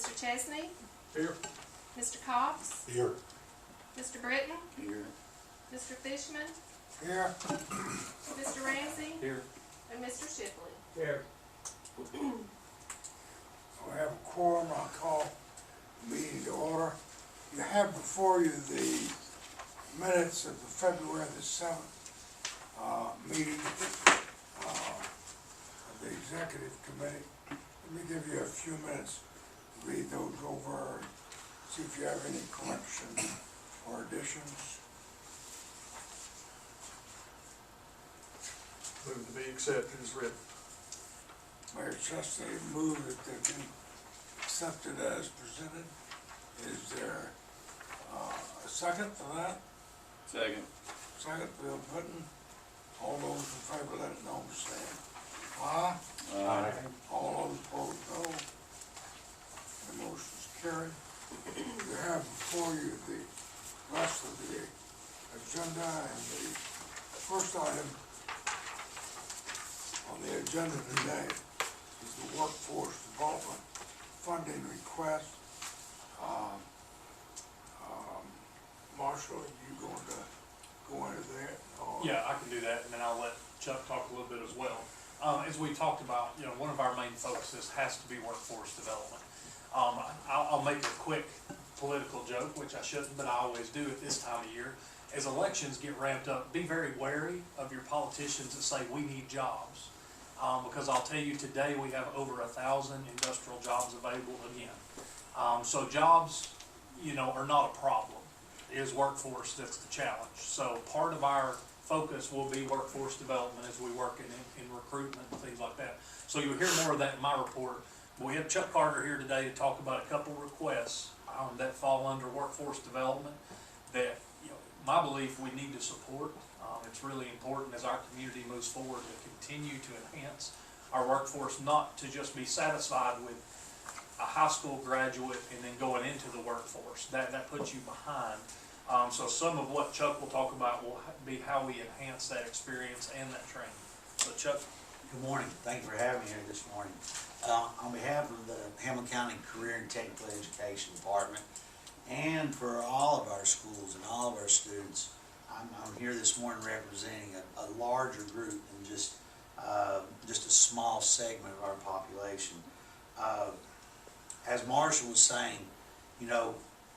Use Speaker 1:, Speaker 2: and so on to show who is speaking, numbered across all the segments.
Speaker 1: Mr. Chesney,
Speaker 2: Here.
Speaker 1: Mr. Cox,
Speaker 2: Here.
Speaker 1: Mr. Britton,
Speaker 2: Here.
Speaker 1: Mr. Fishman,
Speaker 2: Here.
Speaker 1: Mr. Ramsey,
Speaker 2: Here.
Speaker 1: and Mr. Shipley.
Speaker 2: Here.
Speaker 3: We have a quorum. I'll call the meeting to order. You have before you the minutes of the February the 7th meeting of the Executive Committee. Let me give you a few minutes to read those over and see if you have any corrections or additions.
Speaker 2: Move to be accepted as written.
Speaker 3: Mayor Chesney moved that they be accepted as presented. Is there a second for that?
Speaker 4: Second.
Speaker 3: Second, Bill Britton. All those in favor, let it know by saying aye.
Speaker 4: Aye.
Speaker 3: All those opposed, no. The motion is carried. You have before you the rest of the agenda, and the first item on the agenda today is the workforce development funding request. Marshall, you going to go into that? Or-
Speaker 5: Yeah, I can do that, and then I'll let Chuck talk a little bit as well. As we talked about, one of our main focuses has to be workforce development. I'll make a quick political joke, which I shouldn't, but I always do at this time of year. As elections get ramped up, be very wary of your politicians that say, we need jobs. Because I'll tell you, today we have over 1,000 industrial jobs available again. So jobs, are not a problem. It is workforce that's the challenge. So part of our focus will be workforce development as we work in recruitment and things like that. So you'll hear more of that in my report. But we have Chuck Carter here today to talk about a couple requests that fall under workforce development that, my belief we need to support. It's really important as our community moves forward to continue to enhance our workforce, not to just be satisfied with a high school graduate and then going into the workforce. That puts you behind. So some of what Chuck will talk about will be how we enhance that experience and that training. So Chuck.
Speaker 6: Good morning. Thank you for having me here this morning. On behalf of the Hamblen County Career and Technical Education Department and for all of our schools and all of our students, I'm here this morning representing a larger group than just a small segment of our population. As Marshall was saying,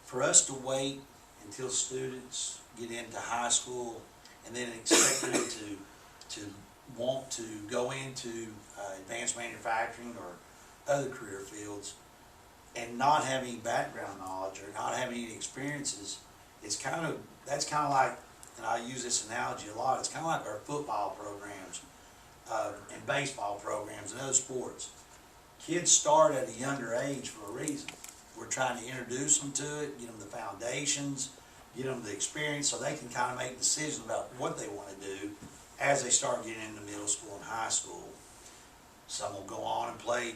Speaker 6: for us to wait until students get into high school and then expect them to want to go into advanced manufacturing or other career fields and not have any background knowledge or not have any experiences, that's kind of like, and I use this analogy a lot, it's kind of like our football programs and baseball programs and other sports. Kids start at a younger age for a reason. We're trying to introduce them to it, get them the foundations, get them the experience so they can kind of make decisions about what they want to do as they start getting into middle school and high school. Some will go on and play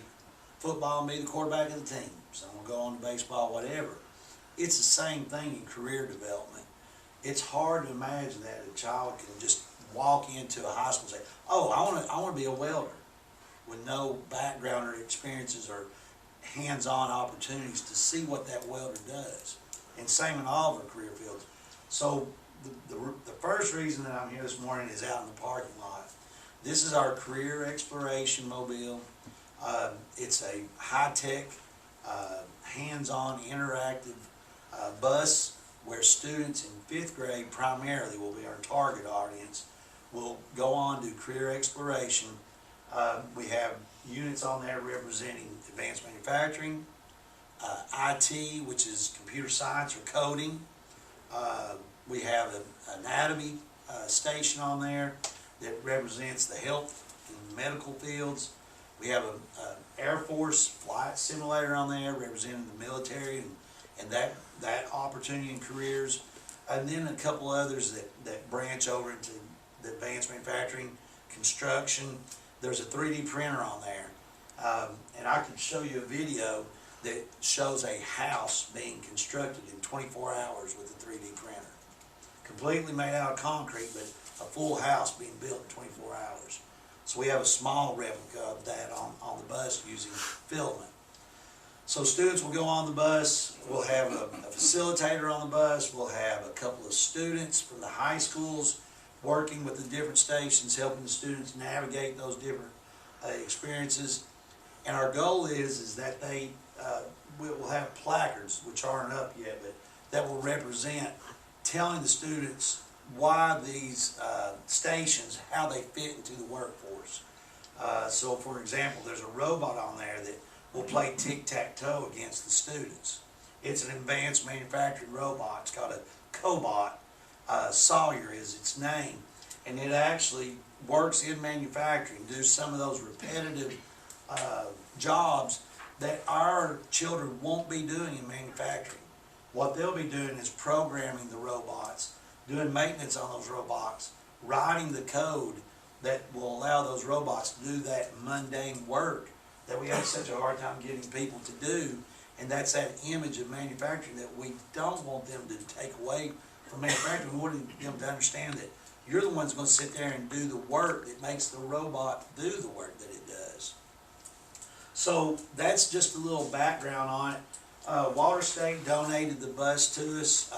Speaker 6: football and be the quarterback of the team. Some will go on to baseball, whatever. It's the same thing in career development. It's hard to imagine that a child can just walk into a high school and say, oh, I want to be a welder, with no background or experiences or hands-on opportunities to see what that welder does. And same in all of our career fields. So the first reason that I'm here this morning is out in the parking lot. This is our career exploration mobile. It's a high-tech, hands-on, interactive bus where students in 5th grade primarily will be our target audience, will go on to career exploration. We have units on there representing advanced manufacturing, IT, which is computer science or coding. We have an anatomy station on there that represents the health and medical fields. We have an Air Force flight simulator on there representing the military and that opportunity and careers. And then a couple others that branch over into the advanced manufacturing, construction. There's a 3D printer on there. And I can show you a video that shows a house being constructed in 24 hours with a 3D printer. Completely made out of concrete, but a full house being built in 24 hours. So we have a small replica of that on the bus using filament. So students will go on the bus, we'll have a facilitator on the bus, we'll have a couple of students from the high schools working with the different stations, helping the students navigate those different experiences. And our goal is that they, we'll have placards, which aren't up yet, but that will represent telling the students why these stations, how they fit into the workforce. So for example, there's a robot on there that will play tic-tac-toe against the students. It's an advanced manufactured robot. It's called a cobot. Sawyer is its name. And it actually works in manufacturing, do some of those repetitive jobs that our children won't be doing in manufacturing. What they'll be doing is programming the robots, doing maintenance on those robots, writing the code that will allow those robots to do that mundane work that we have such a hard time getting people to do. And that's that image of manufacturing that we don't want them to take away from manufacturing. We want them to understand that you're the ones going to sit there and do the work that makes the robot do the work that it does. So that's just a little background on it. Water State donated the bus to us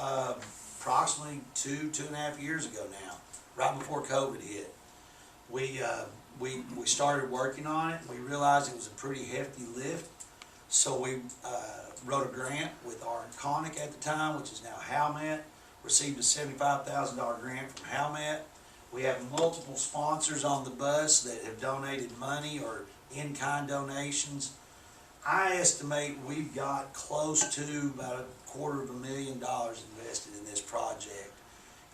Speaker 6: approximately 2.5 years ago now, right before COVID hit. We started working on it. We realized it was a pretty hefty lift, so we wrote a grant with our Conic at the time, which is now Hamblen. Received a $75,000 grant from Hamblen. We have multiple sponsors on the bus that have donated money or in-kind donations. I estimate we've got close to about $250,000 invested in this project.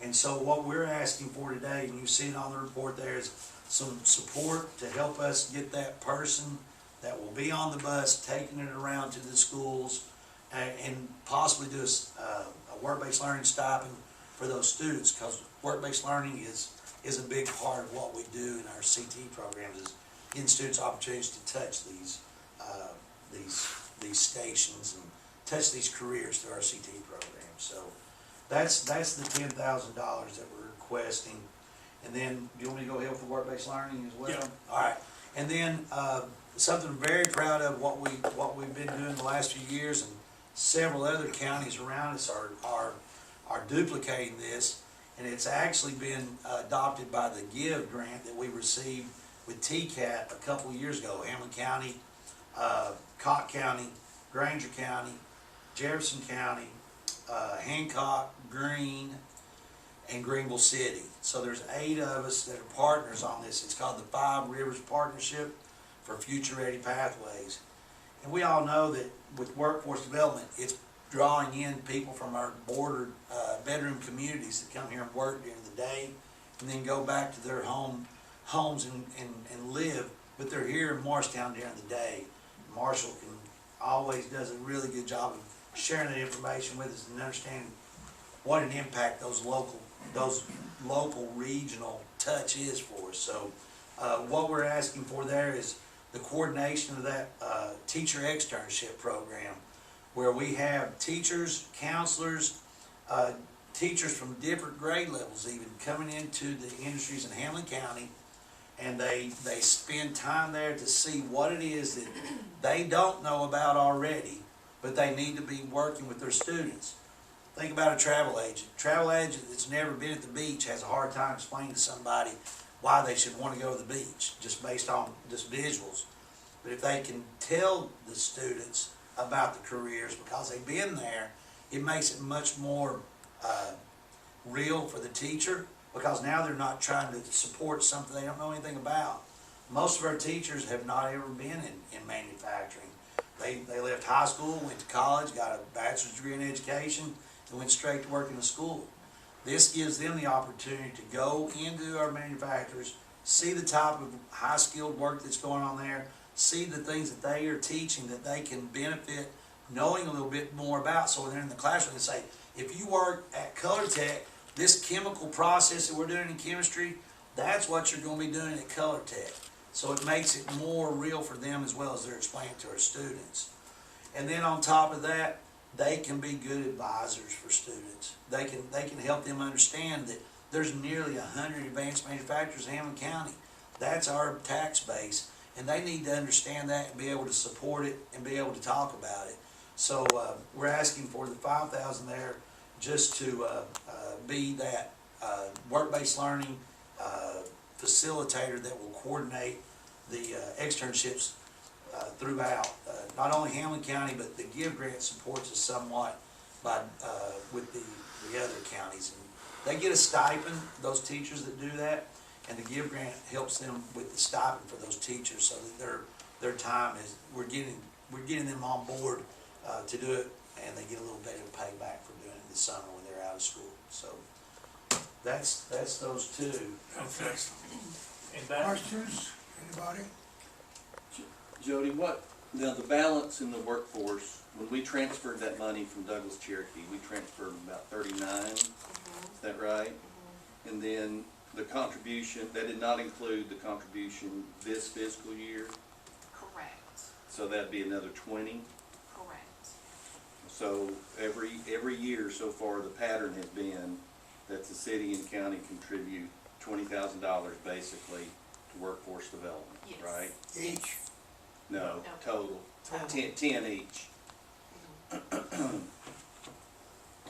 Speaker 6: And so what we're asking for today, and you see it on the report there, is some support to help us get that person that will be on the bus, taking it around to the schools, and possibly do a work-based learning stipend for those students, because work-based learning is a big part of what we do in our CT programs, is giving students opportunities to touch these stations and touch these careers through our CT program. So that's the $10,000 that we're requesting. And then, do you want me to go ahead with the work-based learning as well?
Speaker 5: Yeah.
Speaker 6: All right. And then something I'm very proud of, what we've been doing the last few years, and several other counties around us are duplicating this, and it's actually been adopted by the GIVE grant that we received with TCAT a couple of years ago. Hamblen County, Cott County, Granger County, Jefferson County, Hancock, Greene, and Greenville City. So there's 8 of us that are partners on this. It's called the 5 Rivers Partnership for Future Ready Pathways. And we all know that with workforce development, it's drawing in people from our bordered bedroom communities that come here and work during the day and then go back to their homes and live, but they're here in Morristown during the day. Marshall always does a really good job of sharing that information with us and understanding what an impact those local regional touch is for us. So what we're asking for there is the coordination of that teacher externship program, where we have teachers, counselors, teachers from different grade levels even coming into the industries in Hamblen County, and they spend time there to see what it is that they don't know about already, but they need to be working with their students. Think about a travel agent. Travel agent that's never been at the beach has a hard time explaining to somebody why they should want to go to the beach, just based on just visuals. But if they can tell the students about the careers because they've been there, it makes it much more real for the teacher, because now they're not trying to support something they don't know anything about. Most of our teachers have not ever been in manufacturing. They left high school, went to college, got a bachelor's degree in education, and went straight to work in a school. This gives them the opportunity to go into our manufacturers, see the type of high-skilled work that's going on there, see the things that they are teaching that they can benefit knowing a little bit more about. So when they're in the classroom, they say, if you work at Color Tech, this chemical process that we're doing in chemistry, that's what you're going to be doing at Color Tech. So it makes it more real for them as well as they're explaining to our students. And then on top of that, they can be good advisors for students. They can help them understand that there's nearly 100 advanced manufacturers in Hamblen County. That's our tax base. and they need to understand that and be able to support it and be able to talk about it. So, we're asking for the 5,000 there just to, be that, work-based learning, facilitator that will coordinate the, externships, throughout, not only Hamblen County, but the GIVE grant supports us somewhat by, with the other counties. And they get a stipend, those teachers that do that, and the GIVE grant helps them with the stipend for those teachers so that their time is, we're getting them on board, to do it, and they get a little bit of payback for doing it in the summer when they're out of school. So that's those two.
Speaker 5: Okay. And that,
Speaker 3: Questions, anybody?
Speaker 4: Jody, now the balance in the workforce, when we transferred that money from Douglas Cherokee, we transferred about 39, is that right? And then the contribution, that did not include the contribution this fiscal year,
Speaker 1: Correct,
Speaker 4: so that'd be another 20.
Speaker 1: correct.
Speaker 4: So every year so far, the pattern has been that the city and county contribute $20,000 basically to workforce development,
Speaker 1: Yes.
Speaker 4: right?
Speaker 3: Each?
Speaker 4: No,
Speaker 1: No.
Speaker 4: total,
Speaker 1: Total.
Speaker 4: 10 each.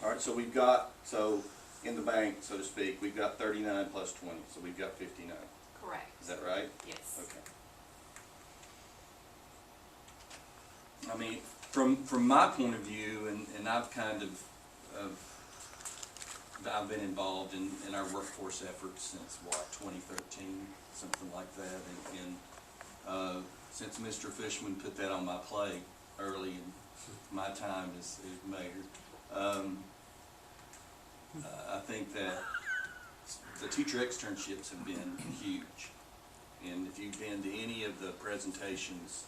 Speaker 4: All right, so we've got, so in the bank, so to speak, we've got 39 plus 20, so we've got 59.
Speaker 1: Correct.
Speaker 4: Is that right?
Speaker 1: Yes.
Speaker 4: Okay. I mean, from my point of view, and I've kind of I've been involved in our workforce efforts since, what, 2013, something like that, and since Mr. Fishman put that on my plate early in my time as mayor, I think that the teacher externships have been huge. And if you've been to any of the presentations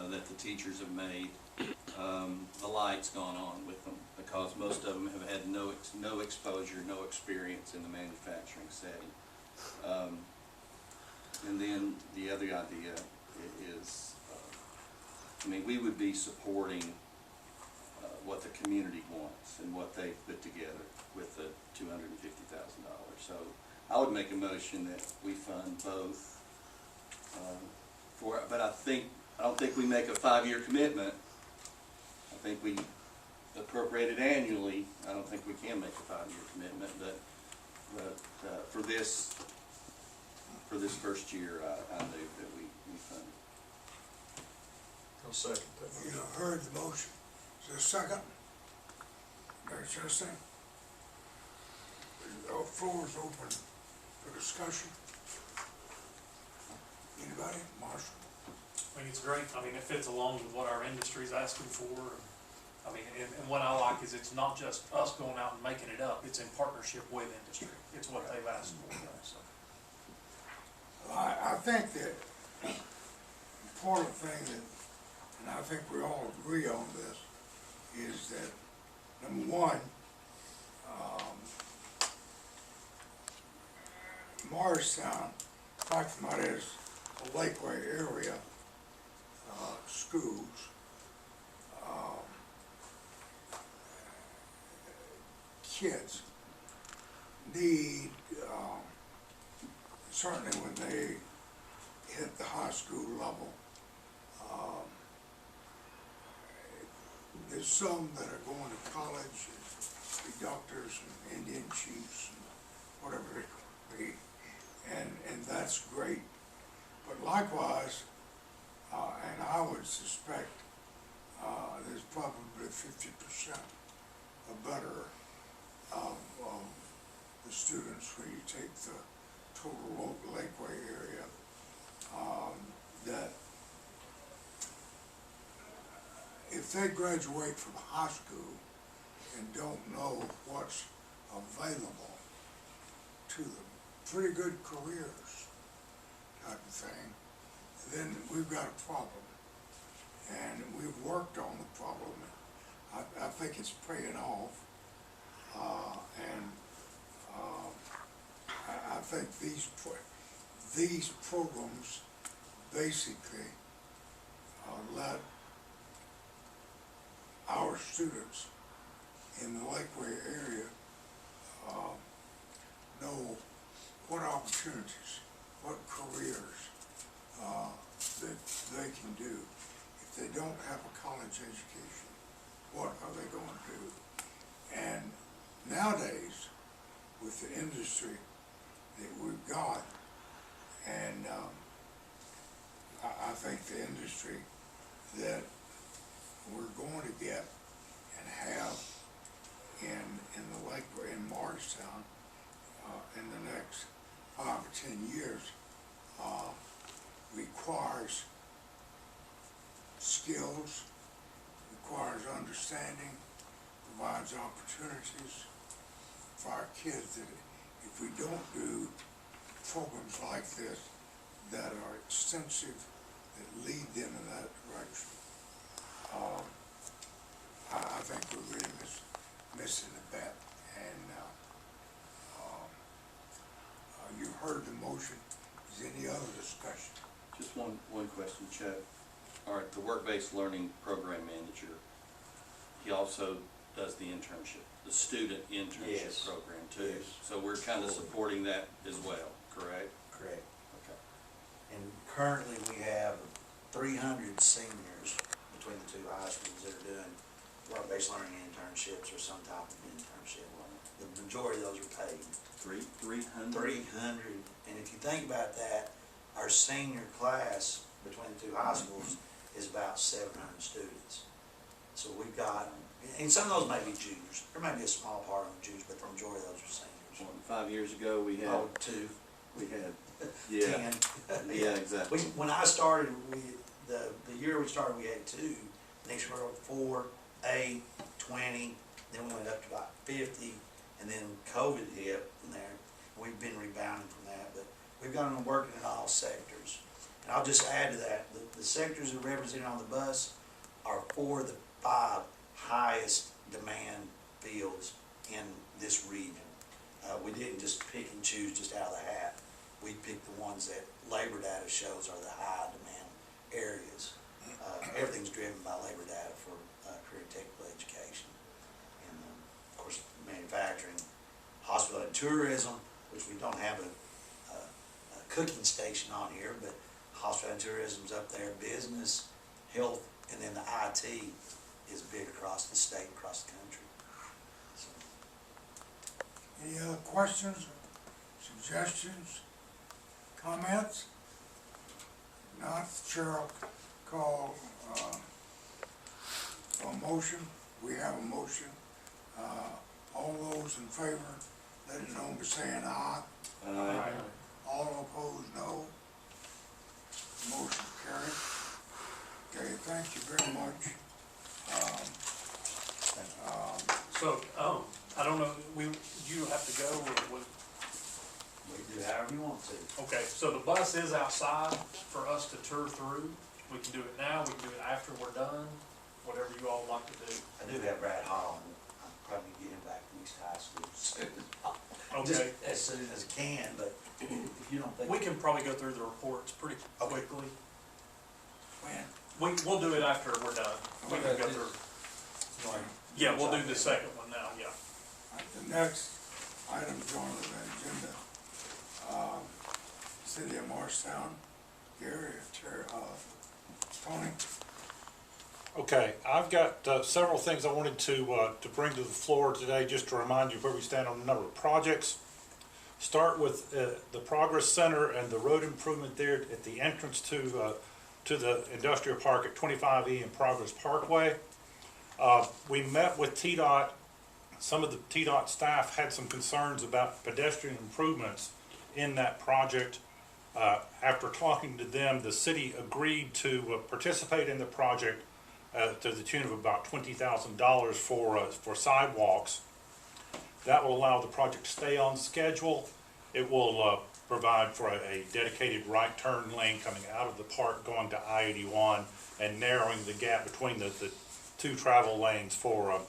Speaker 4: that the teachers have made, the light's gone on with them, because most of them have had no exposure, no experience in the manufacturing setting. And then the other idea is, I mean, we would be supporting what the community wants and what they've put together with the $250,000. So I would make a motion that we fund both. But I don't think we make a 5-year commitment. I think we appropriate it annually. I don't think we can make a 5-year commitment, but for this first year, I move that we fund it.
Speaker 2: I'll second that.
Speaker 3: You heard the motion. Is there a second? Mayor Chastain? The floor is open for discussion. Anybody? Marshall?
Speaker 5: I think it's great. I mean, it fits along with what our industry's asking for. I mean, and what I like is it's not just us going out and making it up. It's in partnership with industry. It's what they've asked for. So.
Speaker 3: I think that the important thing that, and I think we all agree on this, is that, number one, Morristown, fact of the matter is, the Lakeway area schools, kids need, certainly when they hit the high school level, there's some that are going to college, be doctors and Indian chiefs and whatever they could be, and that's great. But likewise, and I would suspect there's probably 50% or better of the students when you take the total Lakeway area, that if they graduate from high school and don't know what's available to them, pretty good careers type of thing, then we've got a problem. And we've worked on the problem. I think it's paying off. I think these programs basically let our students in the Lakeway area know what opportunities, what careers that they can do. If they don't have a college education, what are they going to do? And nowadays, with the industry that we've got, and I think the industry that we're going to get and have in the lake, in Morristown, in the next 5 or 10 years, requires skills, requires understanding, provides opportunities for our kids that if we don't do programs like this that are extensive, that lead them in that direction, I think we're really missing the bet. And you heard the motion. Is there any other discussion?
Speaker 4: Just one question, Chuck. All right, the work-based learning program manager, he also does the internship, the student internship
Speaker 6: Yes.
Speaker 4: program too.
Speaker 6: Yes.
Speaker 4: So we're kind of supporting that as well, correct?
Speaker 6: Correct.
Speaker 4: Okay.
Speaker 6: And currently, we have 300 seniors between the two high schools that are doing work-based learning internships or some type of internship. The majority of those are paid.
Speaker 4: 300?
Speaker 6: 300, and if you think about that, our senior class between the two high schools is about 700 students. So we've got, and some of those may be juniors. There may be a small part of them juniors, but the majority of those are seniors.
Speaker 4: Well, 5 years ago, we had,
Speaker 6: Oh, 2,
Speaker 4: we had, yeah,
Speaker 6: 10.
Speaker 4: yeah, exactly.
Speaker 6: When I started, the year we started, we had 2. Next year, 4, 8, 20, then we went up to about 50, and then COVID hit from there. We've been rebounding from that, but we've got them working in all sectors. And I'll just add to that, the sectors that are represented on the bus are 4 of the 5 highest demand fields in this region. We didn't just pick and choose just out of the hat. We picked the ones that labor data shows are the high demand areas. Everything's driven by labor data for career technical education. And of course, manufacturing, hospitality and tourism, which we don't have a cooking station on here, but hospitality and tourism's up there, business, health, and then the IT is big across the state, across the country. So,
Speaker 3: Any other questions, suggestions, comments? Not, the chair will call for a motion. We have a motion. All those in favor, let it know by saying aye. All opposed, no. Motion carried. Okay, thank you very much.
Speaker 5: So, I don't know, you have to go, or what?
Speaker 6: we do however you want to.
Speaker 5: Okay, so the bus is outside for us to tour through. We can do it now, we can do it after we're done, whatever you all like to do.
Speaker 6: I do have Brad Holland. I'm probably getting him back to East High School soon. Just
Speaker 5: Okay,
Speaker 6: as soon as I can, but if you don't think.
Speaker 5: we can probably go through the reports pretty quickly.
Speaker 3: When?
Speaker 5: We'll do it after we're done. We can go through. Yeah, we'll do the second one now, yeah.
Speaker 3: The next item's on the agenda, City of Morristown, Gary, Tony.
Speaker 2: Okay, I've got several things I wanted to bring to the floor today, just to remind you where we stand on a number of projects. Start with the Progress Center and the road improvement there at the entrance to the industrial park at 25E and Progress Parkway. We met with TDOT. Some of the TDOT staff had some concerns about pedestrian improvements in that project. After talking to them, the city agreed to participate in the project to the tune of about $20,000 for sidewalks. That will allow the project to stay on schedule. It will provide for a dedicated right turn lane coming out of the park going to I-81 and narrowing the gap between the two travel lanes for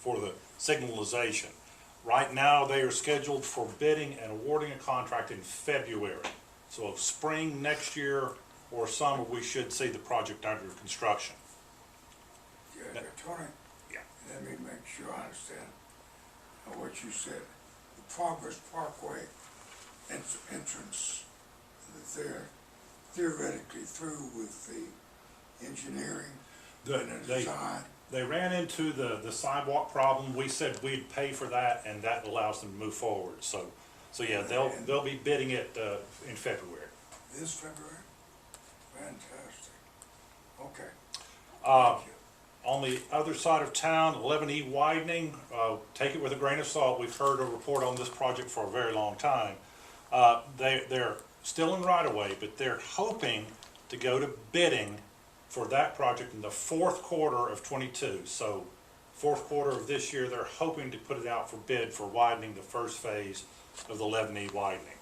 Speaker 2: the signalization. Right now, they are scheduled for bidding and awarding a contract in February. So spring next year or summer, we should see the project under construction.
Speaker 3: Yeah, Tony?
Speaker 2: Yeah.
Speaker 3: Let me make sure I understand what you said. The Progress Parkway entrance that's there, theoretically through with the engineering and the
Speaker 2: They,
Speaker 3: design?
Speaker 2: they ran into the sidewalk problem. We said we'd pay for that, and that allows them to move forward. So yeah, they'll be bidding it in February.
Speaker 3: This February? Fantastic. Okay.
Speaker 2: Uh,
Speaker 3: Thank you.
Speaker 2: On the other side of town, 11E widening, take it with a grain of salt. We've heard a report on this project for a very long time. They're still in right-of-way, but they're hoping to go to bidding for that project in the fourth quarter of '22. So fourth quarter of this year, they're hoping to put it out for bid for widening the first phase of the 11E widening.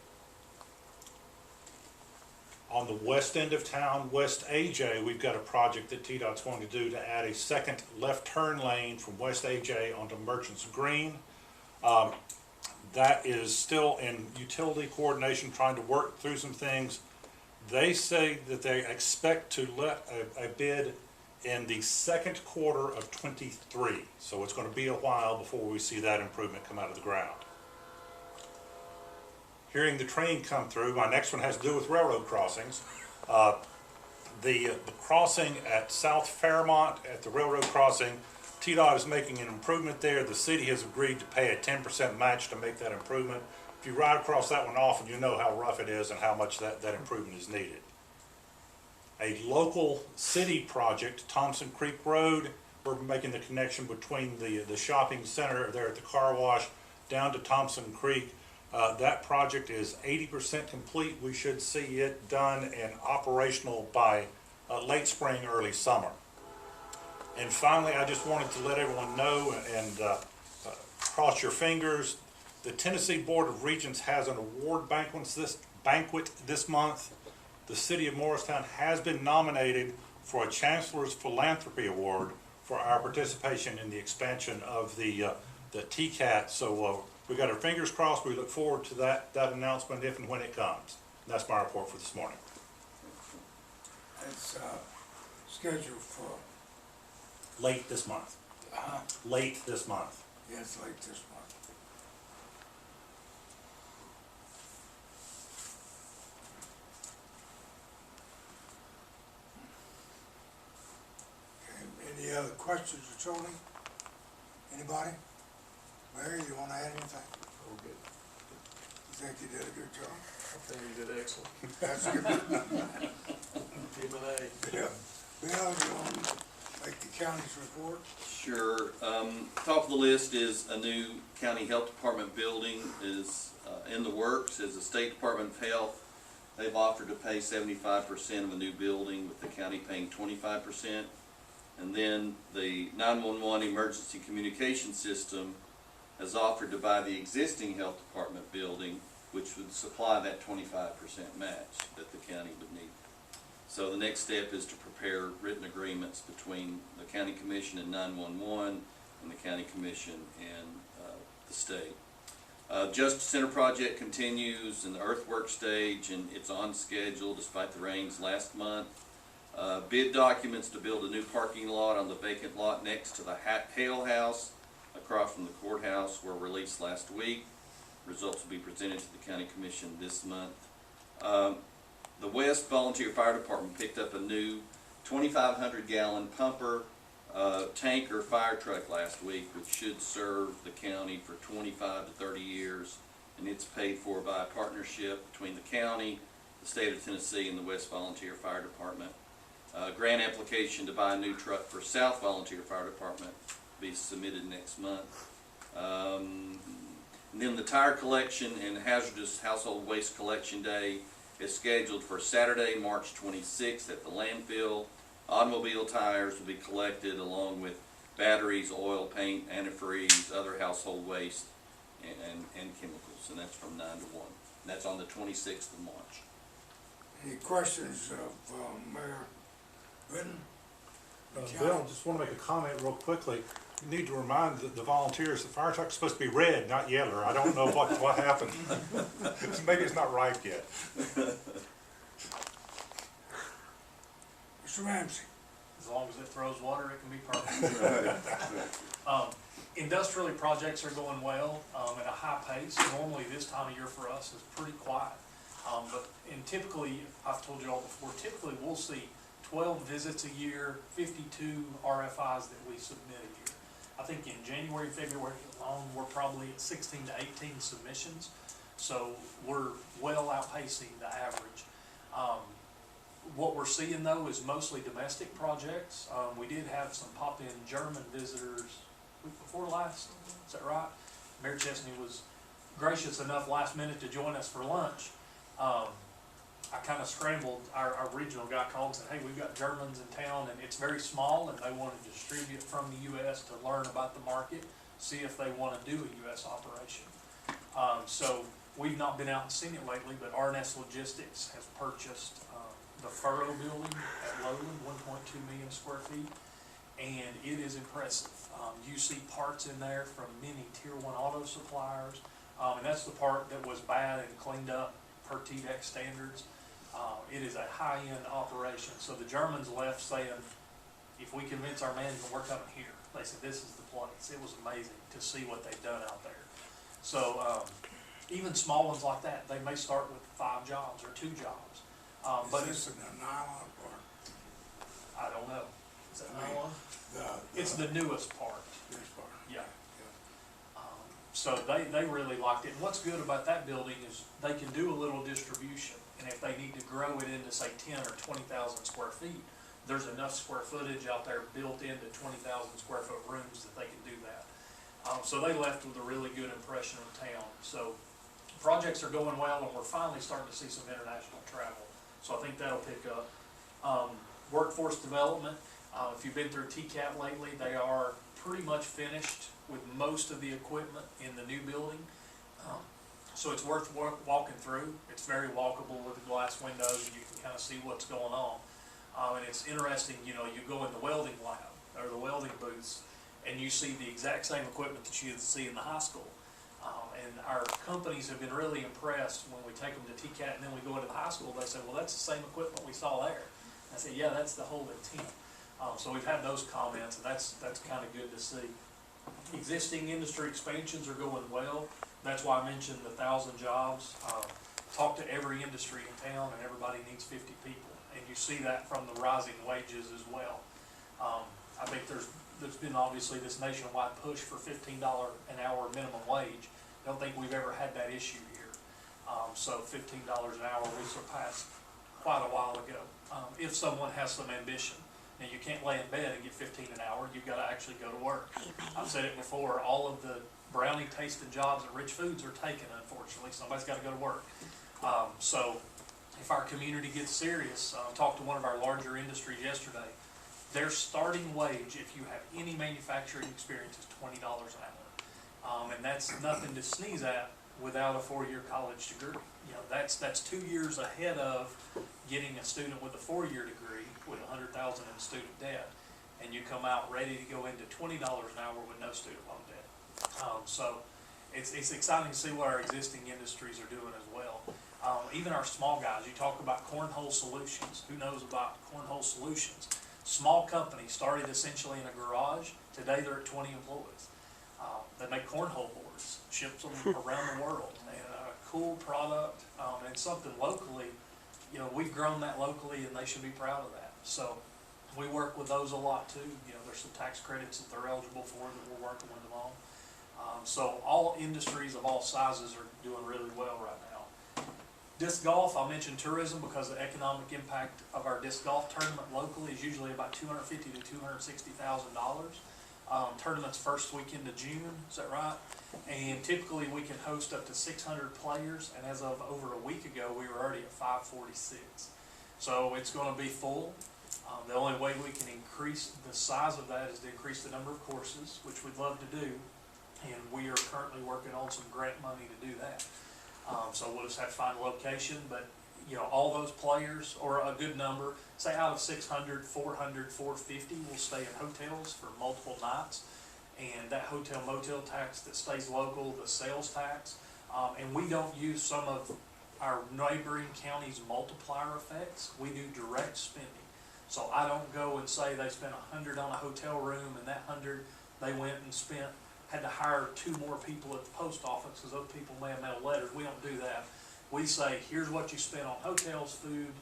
Speaker 2: On the west end of town, West AJ, we've got a project that TDOT's going to do to add a second left turn lane from West AJ onto Merchants Green. That is still in utility coordination, trying to work through some things. They say that they expect to let a bid in the second quarter of '23. So it's going to be a while before we see that improvement come out of the ground. Hearing the train come through, my next one has to do with railroad crossings. The crossing at South Fairmont, at the railroad crossing, TDOT is making an improvement there. The city has agreed to pay a 10% match to make that improvement. If you ride across that one often, you know how rough it is and how much that improvement is needed. A local city project, Thompson Creek Road, we're making the connection between the shopping center there at the car wash down to Thompson Creek. That project is 80% complete. We should see it done and operational by late spring, early summer. And finally, I just wanted to let everyone know and cross your fingers. The Tennessee Board of Regents has an award banquet this month. The city of Morristown has been nominated for a Chancellor's Philanthropy Award for our participation in the expansion of the TCAT. So we got our fingers crossed. We look forward to that announcement if and when it comes. And that's my report for this morning.
Speaker 3: It's scheduled for,
Speaker 2: Late this month. Late this month.
Speaker 3: yes, late this month. Okay, any other questions for Tony? Anybody? Mary, you want to add anything?
Speaker 7: Oh, good.
Speaker 3: You think you did a good job?
Speaker 7: I think you did excellent.
Speaker 3: That's good.
Speaker 7: Give an A.
Speaker 3: Bill, you want to make the county's report?
Speaker 4: Sure. Top of the list is a new county health department building is in the works. As the State Department of Health, they've offered to pay 75% of a new building, with the county paying 25%. And then the 911 emergency communication system has offered to buy the existing health department building, which would supply that 25% match that the county would need. So the next step is to prepare written agreements between the county commission and 911 and the county commission and the state. Justice Center project continues in the earthwork stage, and it's on schedule despite the rains last month. Bid documents to build a new parking lot on the vacant lot next to the Hale House across from the courthouse were released last week. Results will be presented to the county commission this month. The West Volunteer Fire Department picked up a new 2,500 gallon pumper tanker fire truck last week, which should serve the county for 25 to 30 years, and it's paid for by a partnership between the county, the state of Tennessee, and the West Volunteer Fire Department. Grant application to buy a new truck for South Volunteer Fire Department will be submitted next month. And then the tire collection and hazardous household waste collection day is scheduled for Saturday, March 26th at the landfill. Automobile tires will be collected along with batteries, oil, paint, antifreeze, other household waste, and chemicals, and that's from 9 to 1. And that's on the 26th of March.
Speaker 3: Any questions of Mayor Gwen?
Speaker 2: Bill, I just want to make a comment real quickly. You need to remind the volunteers the fire truck's supposed to be red, not yellow. I don't know what happened. Maybe it's not ripe yet.
Speaker 3: Mr. Ramsey?
Speaker 5: As long as it throws water, it can be perfect. Industrially, projects are going well at a high pace. Normally this time of year for us is pretty quiet. And typically, I've told you all before, typically we'll see 12 visits a year, 52 RFIs that we submit a year. I think in January, February alone, we're probably at 16 to 18 submissions. So we're well outpacing the average. What we're seeing though is mostly domestic projects. We did have some pop-in German visitors week before last, is that right? Mayor Chesney was gracious enough last minute to join us for lunch. I kind of scrambled, our regional guy called and said, hey, we've got Germans in town and it's very small and they want to distribute from the U.S. to learn about the market, see if they want to do a U.S. operation. So we've not been out and seen it lately, but RNS Logistics has purchased the Furrow building at Lowland, 1.2 million square feet, and it is impressive. You see parts in there from many tier 1 auto suppliers, and that's the part that was bad and cleaned up per TDEC standards. It is a high-end operation. So the Germans left saying, if we convince our management, we're coming here. They said, this is the place. It was amazing to see what they've done out there. So even small ones like that, they may start with 5 jobs or 2 jobs. But
Speaker 3: Is this an nylon part?
Speaker 5: I don't know. Is that
Speaker 3: I mean,
Speaker 5: nylon? It's the newest part.
Speaker 3: This part.
Speaker 5: Yeah. So they really liked it. And what's good about that building is they can do a little distribution. And if they need to grow it into, say, 10 or 20,000 square feet, there's enough square footage out there built into 20,000 square foot rooms that they can do that. So they left with a really good impression of town. So projects are going well, and we're finally starting to see some international travel. So I think that'll pick up. Workforce development, if you've been through TCAT lately, they are pretty much finished with most of the equipment in the new building. So it's worth walking through. It's very walkable with the glass windows, and you can kind of see what's going on. And it's interesting, you know, you go in the welding lab, or the welding booths, and you see the exact same equipment that you see in the high school. And our companies have been really impressed when we take them to TCAT and then we go into the high school. They say, well, that's the same equipment we saw there. I said, yeah, that's the whole intent. So we've had those comments, and that's kind of good to see. Existing industry expansions are going well. That's why I mentioned the 1,000 jobs. Talk to every industry in town, and everybody needs 50 people. And you see that from the rising wages as well. I think there's been obviously this nationwide push for $15 an hour minimum wage. I don't think we've ever had that issue here. So $15 an hour we surpassed quite a while ago. If someone has some ambition. Now, you can't lay in bed and get 15 an hour. You've got to actually go to work. I've said it before, all of the brownie tasting jobs at Rich Foods are taken, unfortunately. Somebody's got to go to work. So if our community gets serious, talked to one of our larger industries yesterday, their starting wage, if you have any manufacturing experience, is $20 an hour. And that's nothing to sneeze at without a 4-year college degree. You know, that's 2 years ahead of getting a student with a 4-year degree with $100,000 in student debt, and you come out ready to go into $20 an hour with no student loan debt. So it's exciting to see what our existing industries are doing as well. Even our small guys, you talk about Cornhole Solutions. Who knows about Cornhole Solutions? Small company, started essentially in a garage. Today they're at 20 employees. They make cornhole boards, ships them around the world, and a cool product, and something locally. You know, we've grown that locally, and they should be proud of that. So we work with those a lot too. You know, there's some tax credits that they're eligible for that we're working with them on. So all industries of all sizes are doing really well right now. Disc golf, I'll mention tourism because the economic impact of our disc golf tournament locally is usually about $250,000 to $260,000. Tournament's first weekend of June, is that right? And typically we can host up to 600 players, and as of over a week ago, we were already at 546. So it's going to be full. The only way we can increase the size of that is to increase the number of courses, which we'd love to do, and we are currently working on some grant money to do that. So we'll just have to find a location, but you know, all those players, or a good number, say out of 600, 400, 450 will stay in hotels for multiple nights, and that hotel motel tax that stays local, the sales tax, and we don't use some of our neighboring counties' multiplier effects. We do direct spending. So I don't go and say they spent 100 on a hotel room, and that 100 they went and had to hire 2 more people at the post office because those people may have mailed letters. We don't do that. We say, here's what you spent on hotels, food,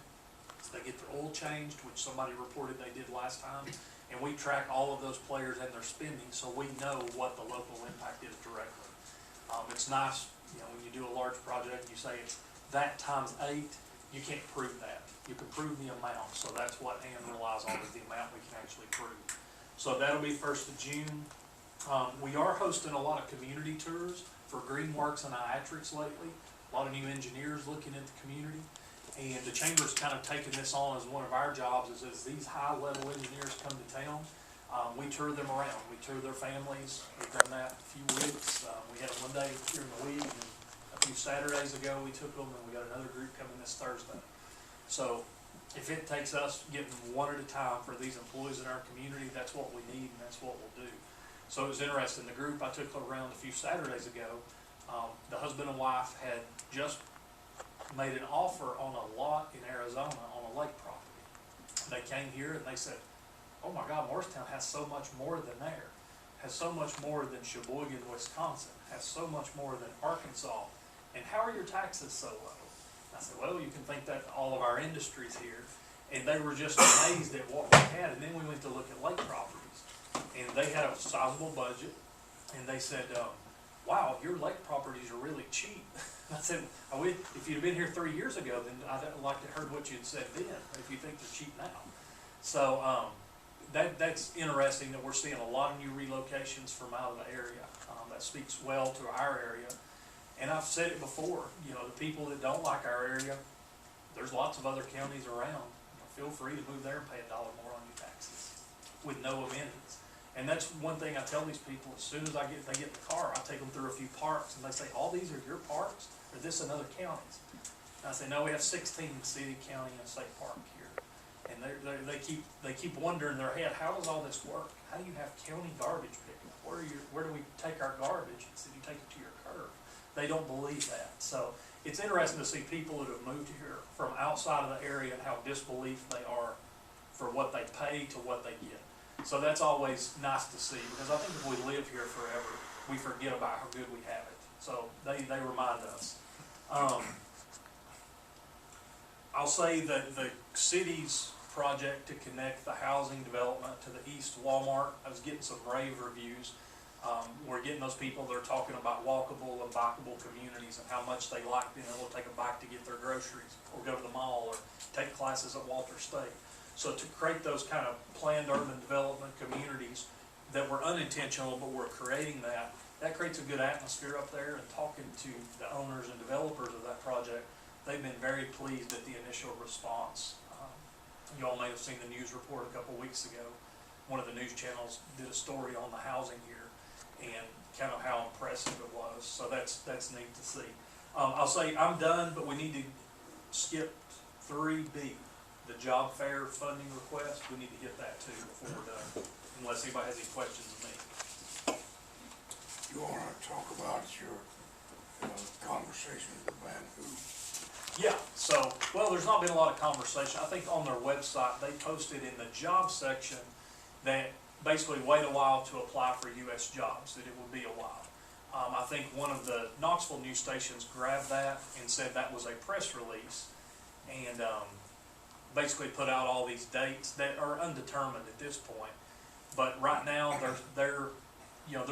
Speaker 5: they get their oil changed, which somebody reported they did last time, and we track all of those players and their spending, so we know what the local impact is directly. It's nice, you know, when you do a large project, you say it's that times 8, you can't prove that. You can prove the amount, so that's what Ann relies on, is the amount we can actually prove. So that'll be 1st of June. We are hosting a lot of community tours for Greenworks and Iatrix lately. A lot of new engineers looking at the community. And the chamber's kind of taken this on as one of our jobs, is as these high-level engineers come to town, we tour them around. We tour their families. We've done that a few weeks. We had it one day during the week, and a few Saturdays ago we took them, and we got another group coming this Thursday. So if it takes us getting one at a time for these employees in our community, that's what we need, and that's what we'll do. So it was interesting. The group I took around a few Saturdays ago, the husband and wife had just made an offer on a lot in Arizona on a lake property. They came here and they said, oh my God, Morristown has so much more than there, has so much more than Sheboygan, Wisconsin, has so much more than Arkansas, and how are your taxes so low? I said, well, you can think that all of our industries here, and they were just amazed at what we had. And then we went to look at lake properties, and they had a sizable budget, and they said, wow, your lake properties are really cheap. I said, if you'd been here 3 years ago, then I'd like to heard what you'd said then, if you think they're cheap now. So that's interesting that we're seeing a lot of new relocations from out of the area. That speaks well to our area. And I've said it before, you know, the people that don't like our area, there's lots of other counties around. You know, feel free to move there and pay $1 more on your taxes with no amenities. And that's one thing I tell these people, as soon as they get in the car, I take them through a few parks, and they say, all these are your parks, or this and other counties? And I say, no, we have 16 city, county, and state park here. And they keep wondering in their head, how does all this work? How do you have county garbage pickup? Where do we take our garbage? I said, you take it to your curb. They don't believe that. So it's interesting to see people that have moved here from outside of the area and how disbelief they are for what they pay to what they get. So that's always nice to see, because I think if we live here forever, we forget about how good we have it. So they remind us. I'll say that the city's project to connect the housing development to the East Walmart, I was getting some rave reviews. We're getting those people that are talking about walkable and bikeable communities and how much they like being able to take a bike to get their groceries, or go to the mall, or take classes at Walter State. So to create those kind of planned urban development communities that were unintentional, but we're creating that creates a good atmosphere up there. And talking to the owners and developers of that project, they've been very pleased at the initial response. You all may have seen the news report a couple weeks ago. One of the news channels did a story on the housing here and kind of how impressive it was. So that's neat to see. I'll say I'm done, but we need to skip 3B. The job fair funding request, we need to get that too before we're done, unless anybody has any questions of me.
Speaker 3: You wanna talk about your conversation with the band who?
Speaker 5: Yeah, so, well, there's not been a lot of conversation. I think on their website, they posted in the job section that basically wait a while to apply for U.S. jobs, that it would be a while. I think one of the Knoxville news stations grabbed that and said that was a press release, and basically put out all these dates that are undetermined at this point. But right now, they're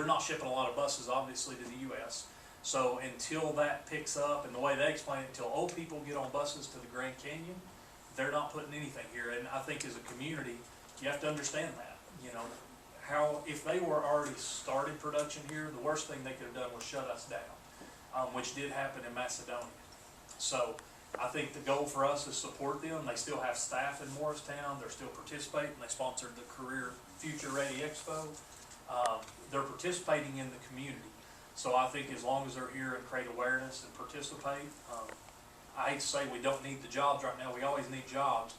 Speaker 5: not shipping a lot of buses, obviously, to the U.S. So until that picks up, and the way they explain it, until old people get on buses to the Grand Canyon, they're not putting anything here. And I think as a community, you have to understand that. You know, if they were already started production here, the worst thing they could have done was shut us down, which did happen in Macedonia. So I think the goal for us is support them. They still have staff in Morristown. They're still participating. They sponsored the Career Future Ready Expo. They're participating in the community. So I think as long as they're here and create awareness and participate, I hate to say we don't need the jobs right now. We always need jobs,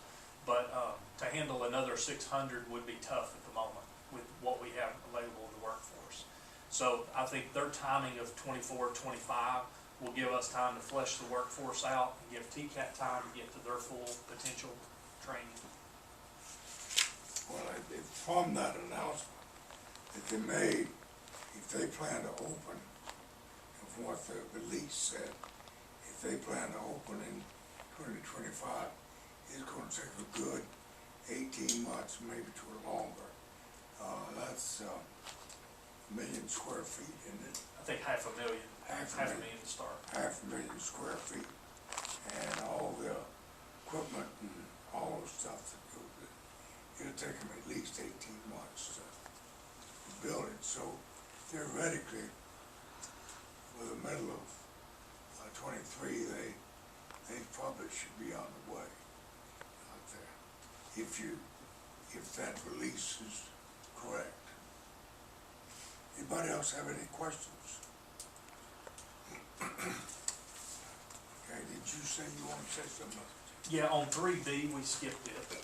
Speaker 5: but to handle another 600 would be tough at the moment with what we have available in the workforce. So I think their timing of 24, 25 will give us time to flesh the workforce out and give TCAT time to get to their full potential training.
Speaker 3: Well, from that announcement that they made, if they plan to open, of what the release said, if they plan to open in 2025, it's gonna take a good 18 months, maybe to longer. That's a million square feet, isn't it?
Speaker 5: I think $500,000,
Speaker 3: Half a
Speaker 5: $500,000
Speaker 3: million.
Speaker 5: to start.
Speaker 3: 500,000 square feet, and all the equipment and all the stuff that goes with it. It'll take them at least 18 months to build it, so theoretically, with the middle of 23, they probably should be on the way out there, if that release is correct. Anybody else have any questions? Okay, did you say you want to say something?
Speaker 5: Yeah, on 3B, we skipped it,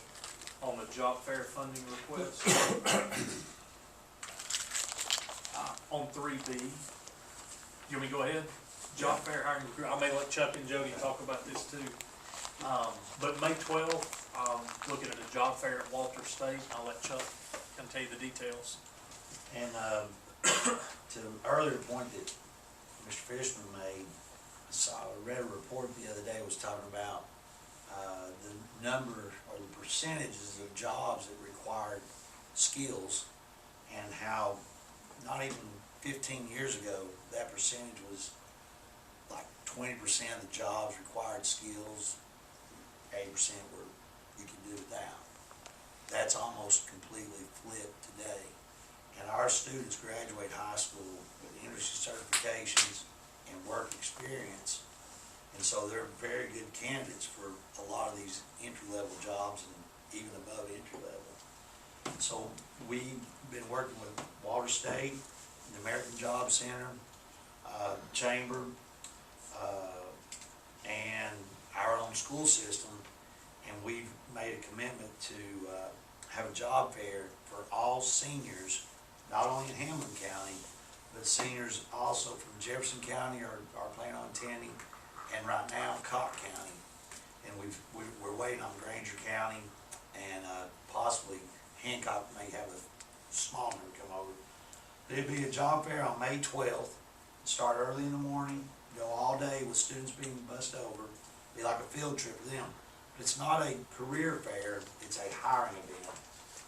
Speaker 5: on the job fair funding request. On 3B, you want me to go ahead? Job fair hiring, I may let Chuck and Jody talk about this too. But May 12th, looking at a job fair at Walter State, I'll let Chuck kind of tell you the details.
Speaker 6: And, to the earlier point that Mr. Fishman made, I read a report the other day was talking about, the number or the percentages of jobs that required skills, and how not even 15 years ago, that percentage was like 20% of the jobs required skills, 80% were you could do without. That's almost completely flipped today. And our students graduate high school with industry certifications and work experience. And so they're very good candidates for a lot of these entry-level jobs and even above entry level. So we've been working with Walter State, the American Job Center, Chamber, and our own school system, and we've made a commitment to have a job fair for all seniors, not only in Hamblen County, but seniors also from Jefferson County are planning on attending, and right now Cobb County. And we're waiting on Granger County, and possibly Hancock may have a small number come over. There'll be a job fair on May 12th, start early in the morning, go all day with students being bussed over, be like a field trip for them. But it's not a career fair, it's a hiring event.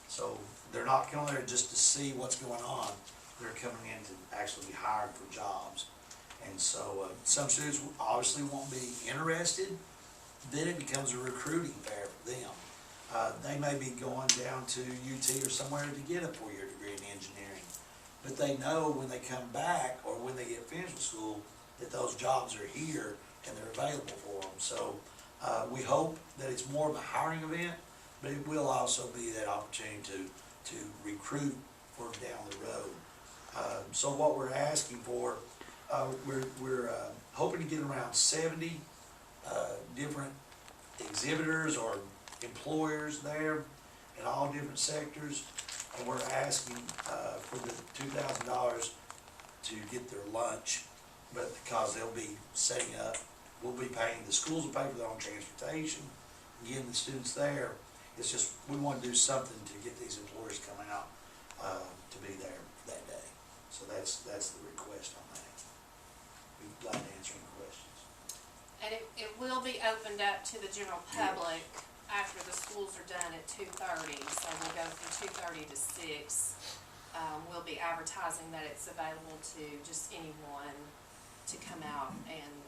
Speaker 6: So they're not coming there just to see what's going on, they're coming in to actually be hired for jobs. And so some students obviously won't be interested, then it becomes a recruiting fair for them. They may be going down to UT or somewhere to get a 4-year degree in engineering, but they know when they come back or when they get finished with school that those jobs are here and they're available for them. So we hope that it's more of a hiring event, but it will also be that opportunity to recruit for down the road. So what we're asking for, we're hoping to get around 70 different exhibitors or employers there in all different sectors, and we're asking for the $2,000 to get their lunch, but because they'll be setting up, we'll be paying, the schools will pay for their own transportation, getting the students there. It's just, we want to do something to get these employers coming out to be there that day. So that's the request on that. We'd like to answer any questions.
Speaker 1: And it will be opened up to the general public after the schools are done at 2:30. So we'll go from 2:30 to 6. We'll be advertising that it's available to just anyone to come out and,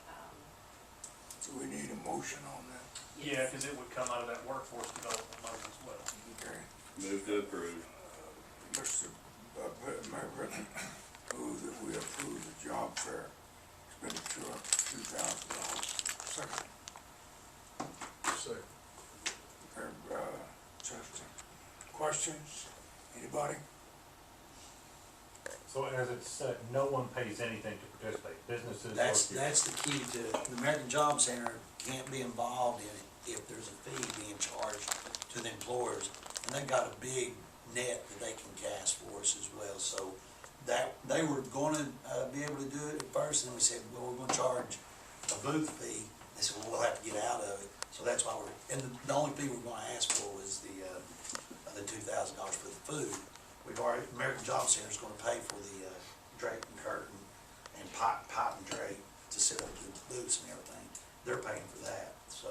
Speaker 3: Do we need a motion on that?
Speaker 5: Yeah, because it would come out of that workforce development money as well.
Speaker 3: Okay.
Speaker 4: Move to approve.
Speaker 3: Mr. Mayor Britton, move that we approve the job fair expenditure of $2,000. Second.
Speaker 7: Second.
Speaker 3: Justin. Questions? Anybody?
Speaker 8: So as it's said, no one pays anything to participate, businesses or
Speaker 6: That's
Speaker 8: students.
Speaker 6: the key to it. The American Job Center can't be involved in it if there's a fee being charged to the employers. And they've got a big net that they can cast for us as well. So that, they were gonna be able to do it at first, and then we said, well, we're gonna charge a booth fee. They said, well, we'll have to get out of it. So that's why and the only fee we're gonna ask for was the $2,000 for the food. We've already, American Job Center is gonna pay for the drape and curtain and pipe and drape to set up the booths and everything. they're paying for that, so,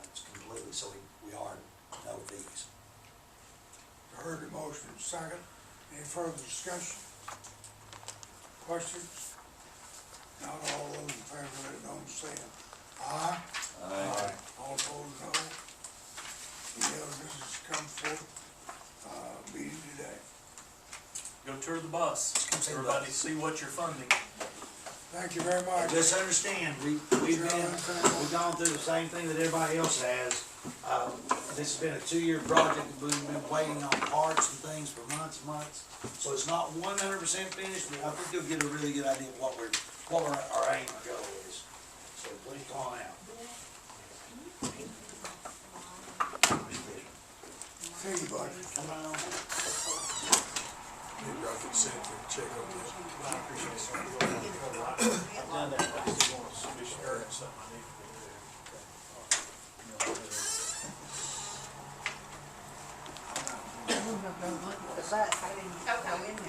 Speaker 6: it's completely, so we are no fees.
Speaker 3: Heard the motion, second. Any further discussion? Questions? Not all those in favor, let it know, saying aye.
Speaker 4: Aye.
Speaker 3: All opposed, no. Any other business come forth, meeting today?
Speaker 5: Go tour the bus,
Speaker 6: Come see the
Speaker 5: everybody
Speaker 6: bus.
Speaker 5: see what you're funding.
Speaker 3: Thank you very much.
Speaker 6: Just understand, we've gone through the same thing that everybody else has. This has been a 2-year project, we've been waiting on parts and things for months and months. So it's not 100% finished, but I think you'll get a really good idea of what our aim or goal is. So please come on out.
Speaker 3: See you, bud.
Speaker 6: Come on.
Speaker 7: Maybe I could send you a check on this.
Speaker 5: I appreciate it, sir. I've done that, I just want to be sure it's something I need to do.
Speaker 9: Is that, I didn't go in there.